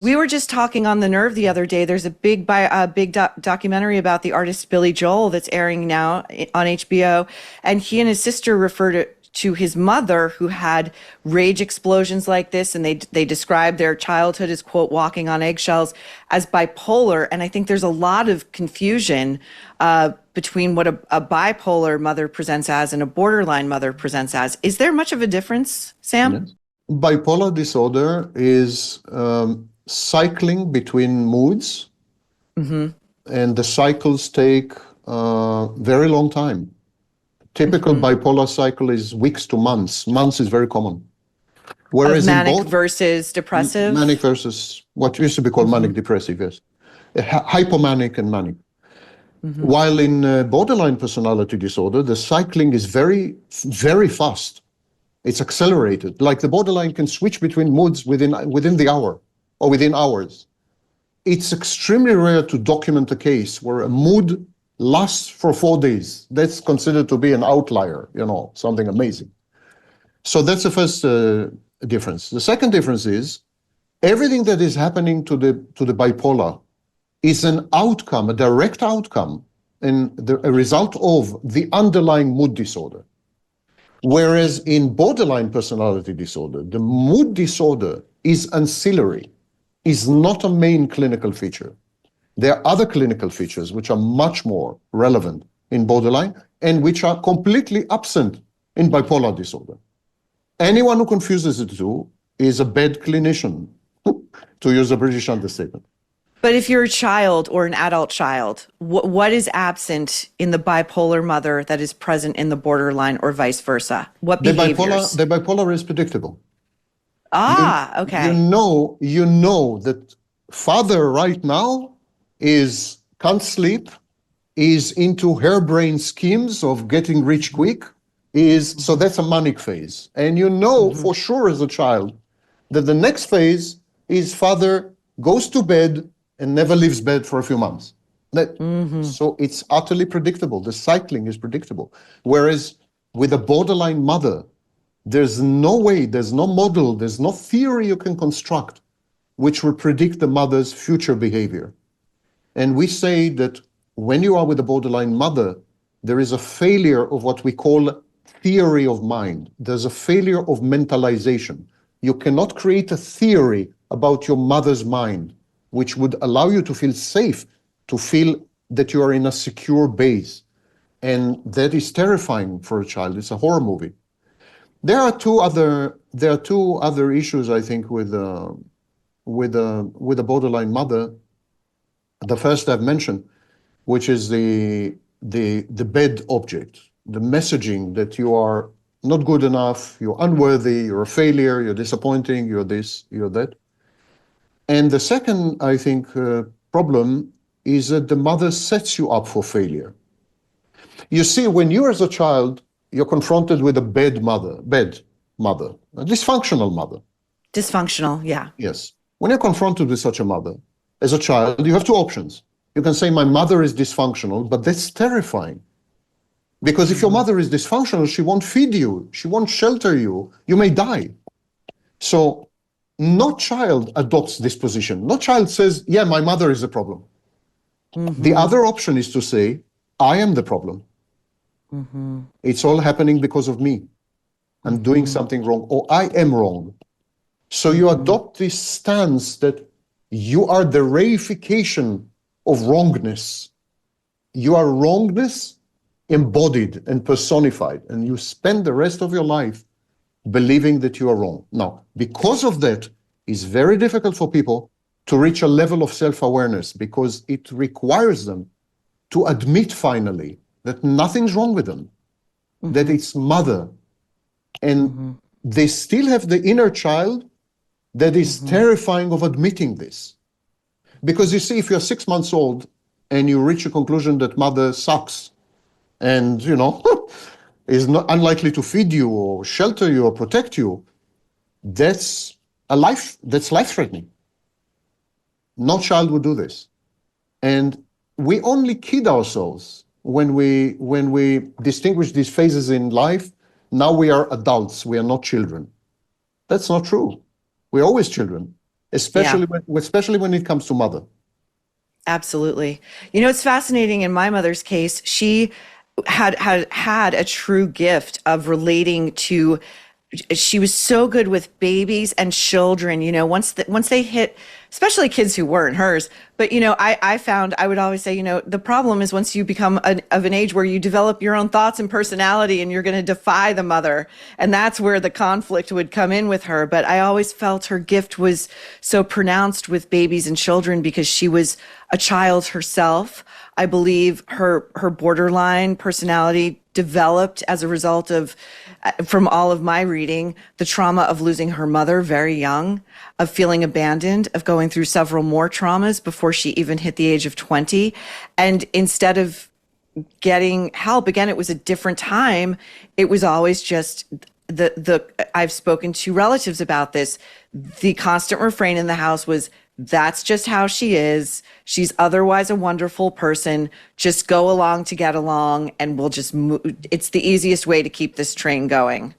We were just talking on the Nerve the other day. There's a documentary about the artist Billy Joel that's airing now on HBO, and he and his sister refer to his mother who had rage explosions like this, and they describe their childhood as, quote, walking on eggshells, as bipolar. And I think there's a lot of confusion between what a bipolar mother presents as and a borderline mother presents as. Is there much of a difference, Sam? Yes. Bipolar disorder is cycling between moods, and the cycles take a very long time. Typical bipolar cycle is weeks to months. Months is very common. Whereas of manic versus depressive? Manic versus what used to be called manic depressive, yes. Hypomanic and manic. While in borderline personality disorder, the cycling is very, very fast. It's accelerated. Like the borderline can switch between moods within the hour or within hours. It's extremely rare to document a case where a mood lasts for 4 days. That's considered to be an outlier, something amazing. So that's the first difference. The second difference is everything that is happening to the bipolar is an outcome, a direct outcome, and a result of the underlying mood disorder. Whereas in borderline personality disorder, the mood disorder is ancillary, is not a main clinical feature. There are other clinical features which are much more relevant in borderline and which are completely absent in bipolar disorder. Anyone who confuses the two is a bad clinician, to use a British understatement. But if you're a child or an adult child, what is absent in the bipolar mother that is present in the borderline or vice versa? What behaviors? The bipolar is predictable. Okay. You know that father right now can't sleep, is into harebrained schemes of getting rich quick, so that's a manic phase. And for sure as a child that the next phase is father goes to bed and never leaves bed for a few months. So it's utterly predictable. The cycling is predictable. Whereas with a borderline mother, there's no way, there's no model, there's no theory you can construct which will predict the mother's future behavior. And we say that when you are with a borderline mother, there is a failure of what we call theory of mind. There's a failure of mentalization. You cannot create a theory about your mother's mind which would allow you to feel safe, to feel that you are in a secure base. And that is terrifying for a child. It's a horror movie. There are two other issues, I think, with a borderline mother. The first I've mentioned, which is the bad object, the messaging that you are not good enough, you're unworthy, you're a failure, you're disappointing, you're this, you're that. And the second, I think, problem is that the mother sets you up for failure. You see, when you as a child, you're confronted with a bad mother, a dysfunctional mother. Dysfunctional, yeah. Yes. When you're confronted with such a mother, as a child, you have two options. You can say, my mother is dysfunctional, but that's terrifying. Because if your mother is dysfunctional, she won't feed you, she won't shelter you, you may die. So no child adopts this position. No child says, yeah, my mother is the problem. The other option is to say, I am the problem. It's all happening because of me. I'm doing something wrong, or I am wrong. So you adopt this stance that you are the reification of wrongness. You are wrongness embodied and personified, and you spend the rest of your life believing that you are wrong. Now, because of that, it's very difficult for people to reach a level of self-awareness because it requires them to admit finally that nothing's wrong with them, that it's mother. And they still have the inner child that is terrifying of admitting this. Because you see, if you're 6 months old and you reach a conclusion that mother sucks and, is not unlikely to feed you or shelter you or protect you, that's life-threatening. No child would do this. And we only kid ourselves when we distinguish these phases in life. Now we are adults, we are not children. That's not true. We're always children. Yeah. especially when it comes to mother. Absolutely. You know, it's fascinating in my mother's case, she had a true gift of relating to she was so good with babies and children, you know, once they hit, especially kids who weren't hers. But, you know, I found I would always say, you know, the problem is once you become of an age where you develop your own thoughts and personality and you're going to defy the mother. And that's where the conflict would come in with her. But I always felt her gift was so pronounced with babies and children because she was a child herself. I believe her borderline personality developed as a result of, from all of my reading, the trauma of losing her mother very young, of feeling abandoned, of going through several more traumas before she even hit the age of 20. And instead of getting help, again, it was a different time. It was always just I've spoken to relatives about this. The constant refrain in the house was, that's just how she is. She's otherwise a wonderful person. Just go along to get along and we'll just move. It's the easiest way to keep this train going.